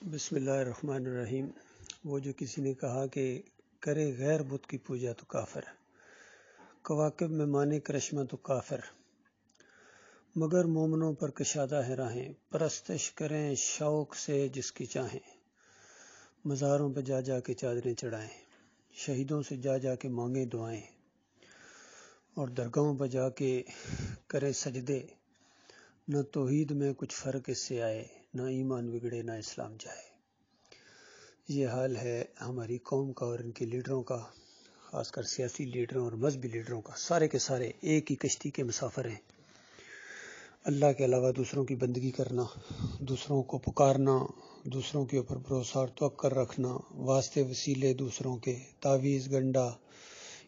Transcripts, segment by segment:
بسم اللہ الرحمن الرحیم۔ وہ جو کسی نے کہا کہ کرے غیر بت کی پوجا تو کافر، کواکب میں مانے کرشمہ تو کافر، مگر مومنوں پر کشادہ ہے راہیں، پرستش کریں شوق سے جس کی چاہیں، مزاروں پہ جا جا کے چادریں چڑھائیں، شہیدوں سے جا جا کے مانگیں دعائیں، اور درگاہوں پہ جا کے کرے سجدے، نہ توحید میں کچھ فرق اس سے آئے، نہ ایمان بگڑے نہ اسلام جائے۔ یہ حال ہے ہماری قوم کا اور ان کے لیڈروں کا، خاص کر سیاسی لیڈروں اور مذہبی لیڈروں کا۔ سارے کے سارے ایک ہی کشتی کے مسافر ہیں، اللہ کے علاوہ دوسروں کی بندگی کرنا، دوسروں کو پکارنا، دوسروں کے اوپر بھروسہ اور توکل رکھنا، واسطے وسیلے دوسروں کے، تعویذ گنڈا،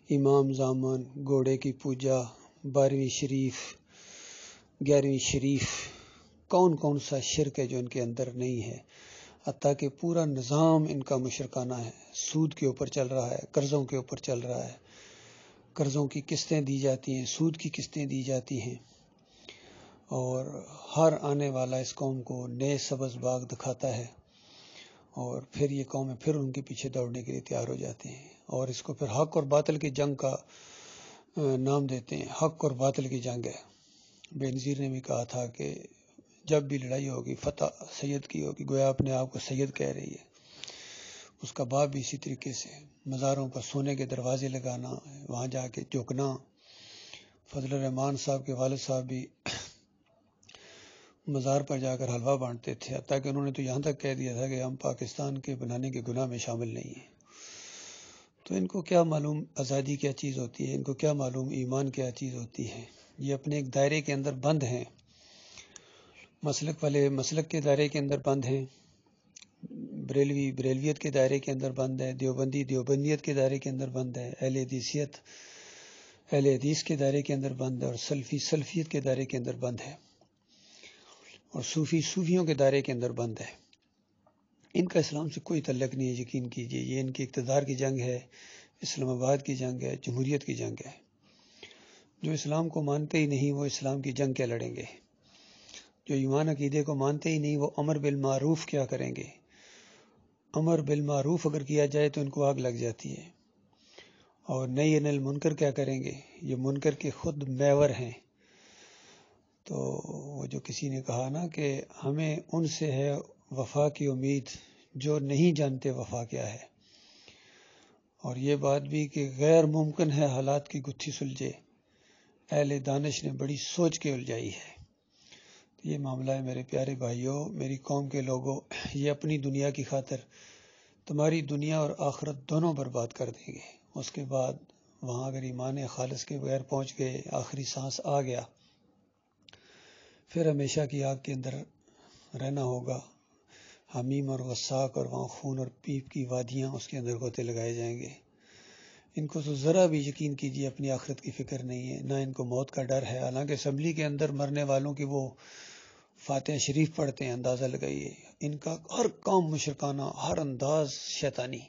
امام زامن، گھوڑے کی پوجا، 12ویں شریف، 11ویں شریف، کون کون سا شرک ہے جو ان کے اندر نہیں ہے۔ حتیٰ کہ پورا نظام ان کا مشرکانہ ہے، سود کے اوپر چل رہا ہے، قرضوں کے اوپر چل رہا ہے، قرضوں کی قسطیں دی جاتی ہیں، سود کی قسطیں دی جاتی ہیں، اور ہر آنے والا اس قوم کو نئے سبز باغ دکھاتا ہے، اور پھر یہ قومیں پھر ان کے پیچھے دوڑنے کے لیے تیار ہو جاتے ہیں، اور اس کو پھر حق اور باطل کی جنگ کا نام دیتے ہیں۔ حق اور باطل کی جنگ ہے۔ بے نظیر نے بھی کہا تھا کہ جب بھی لڑائی ہوگی فتح سید کی ہوگی، گویا اپنے آپ کو سید کہہ رہی ہے۔ اس کا باپ بھی اسی طریقے سے، مزاروں پر سونے کے دروازے لگانا، وہاں جا کے جھکنا۔ فضل الرحمان صاحب کے والد صاحب بھی مزار پر جا کر حلوہ بانٹتے تھے، حتیٰ کہ انہوں نے تو یہاں تک کہہ دیا تھا کہ ہم پاکستان کے بنانے کے گناہ میں شامل نہیں ہیں۔ تو ان کو کیا معلوم آزادی کیا چیز ہوتی ہے، ان کو کیا معلوم ایمان کیا چیز ہوتی ہے۔ یہ اپنے ایک دائرے کے اندر بند ہیں، مسلک والے مسلک کے دائرے کے اندر بند ہیں، بریلوی بریلویت کے دائرے کے اندر بند ہے، دیوبندی دیوبندیت کے دائرے کے اندر بند ہے، اہل حدیثیت اہل حدیث کے دائرے کے اندر بند ہے، اور سلفی سلفیت کے دائرے کے اندر بند ہے، اور صوفی صوفیوں کے دائرے کے اندر بند ہے۔ ان کا اسلام سے کوئی تعلق نہیں ہے، یقین کیجئے۔ یہ ان کی اقتدار کی جنگ ہے، اسلام آباد کی جنگ ہے، جمہوریت کی جنگ ہے۔ جو اسلام کو مانتے ہی نہیں وہ اسلام کی جنگ کیا لڑیں گے؟ جو ایمان عقیدے کو مانتے ہی نہیں وہ امر بالمعروف کیا کریں گے؟ امر بالمعروف اگر کیا جائے تو ان کو آگ لگ جاتی ہے، اور نہی عن المنکر کیا کریں گے؟ یہ منکر کے خود میور ہیں۔ تو وہ جو کسی نے کہا نا کہ ہمیں ان سے ہے وفا کی امید جو نہیں جانتے وفا کیا ہے، اور یہ بات بھی کہ غیر ممکن ہے حالات کی گتھی سلجھے، اہل دانش نے بڑی سوچ کے الجھائی ہے۔ یہ معاملہ ہے میرے پیارے بھائیوں، میری قوم کے لوگوں، یہ اپنی دنیا کی خاطر تمہاری دنیا اور آخرت دونوں برباد کر دیں گے۔ اس کے بعد وہاں اگر ایمان خالص کے بغیر پہنچ گئے، آخری سانس آ گیا، پھر ہمیشہ کی آگ کے اندر رہنا ہوگا، حمیم اور غساق، اور وہاں خون اور پیپ کی وادیاں، اس کے اندر غوطے لگائے جائیں گے۔ ان کو تو ذرا بھی یقین کیجیے اپنی آخرت کی فکر نہیں ہے، نہ ان کو موت کا ڈر ہے۔ حالانکہ اسمبلی کے اندر مرنے والوں کی وہ فاتحہ شریف پڑھتے ہیں، اندازہ لگائیے۔ ان کا ہر کام مشرکانہ، ہر انداز شیطانی،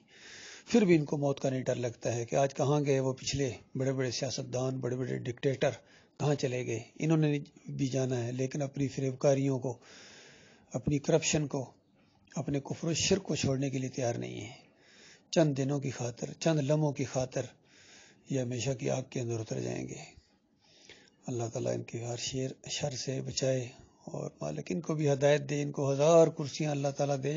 پھر بھی ان کو موت کا نہیں ڈر لگتا ہے کہ آج کہاں گئے وہ پچھلے بڑے بڑے سیاستدان، بڑے بڑے ڈکٹیٹر کہاں چلے گئے؟ انہوں نے بھی جانا ہے، لیکن اپنی فریبکاریوں کو، اپنی کرپشن کو، اپنے کفر و شرک کو چھوڑنے کے لیے تیار نہیں ہیں۔ چند دنوں کی خاطر، چند لمحوں کی خاطر یہ ہمیشہ کی آگ کے اندر اتر جائیں گے۔ اللہ تعالیٰ ان کی ہر شر سے بچائے، اور مالک ان کو بھی ہدایت دے، ان کو 1000 کرسیاں اللہ تعالیٰ دے،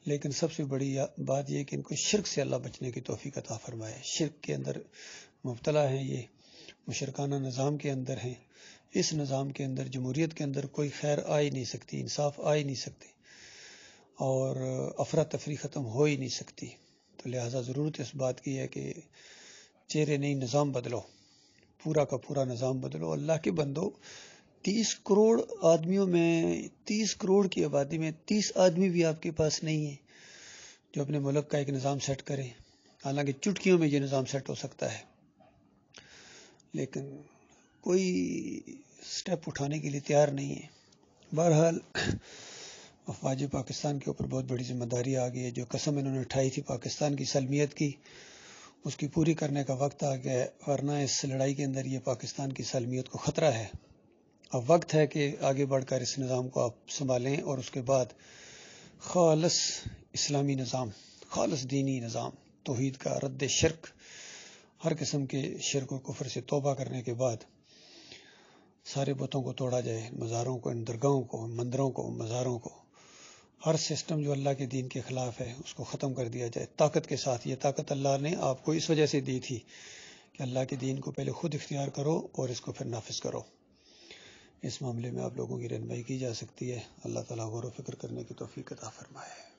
لیکن سب سے بڑی بات یہ کہ ان کو شرک سے اللہ بچنے کی توفیق عطا فرمائے۔ شرک کے اندر مبتلا ہیں، یہ مشرکانہ نظام کے اندر ہیں۔ اس نظام کے اندر، جمہوریت کے اندر کوئی خیر آ ہی نہیں سکتی، انصاف آ ہی نہیں سکتے، اور افراتفری ختم ہو ہی نہیں سکتی۔ تو لہٰذا ضرورت اس بات کی ہے کہ چہرے نہیں، نظام بدلو، پورا کا پورا نظام بدلو۔ اللہ کے بندو، 30 کروڑ آدمیوں میں، 30 کروڑ کی آبادی میں 30 آدمی بھی آپ کے پاس نہیں ہیں جو اپنے ملک کا ایک نظام سیٹ کریں۔ حالانکہ چٹکیوں میں یہ نظام سیٹ ہو سکتا ہے، لیکن کوئی سٹیپ اٹھانے کے لیے تیار نہیں ہے۔ بہرحال افواج پاکستان کے اوپر بہت بڑی ذمہ داری آ گئی ہے۔ جو قسم انہوں نے اٹھائی تھی پاکستان کی سالمیت کی، اس کی پوری کرنے کا وقت آ گیا ہے، ورنہ اس لڑائی کے اندر یہ پاکستان کی سالمیت کو خطرہ ہے۔ اب وقت ہے کہ آگے بڑھ کر اس نظام کو آپ سنبھالیں، اور اس کے بعد خالص اسلامی نظام، خالص دینی نظام، توحید کا رد شرک، ہر قسم کے شرک و کفر سے توبہ کرنے کے بعد سارے بتوں کو توڑا جائے، مزاروں کو، درگاہوں کو، مندروں کو، مزاروں کو، ہر سسٹم جو اللہ کے دین کے خلاف ہے اس کو ختم کر دیا جائے طاقت کے ساتھ۔ یہ طاقت اللہ نے آپ کو اس وجہ سے دی تھی کہ اللہ کے دین کو پہلے خود اختیار کرو اور اس کو پھر نافذ کرو۔ اس معاملے میں آپ لوگوں کی رہنمائی کی جا سکتی ہے۔ اللہ تعالیٰ غور و فکر کرنے کی توفیق عطا فرمائے۔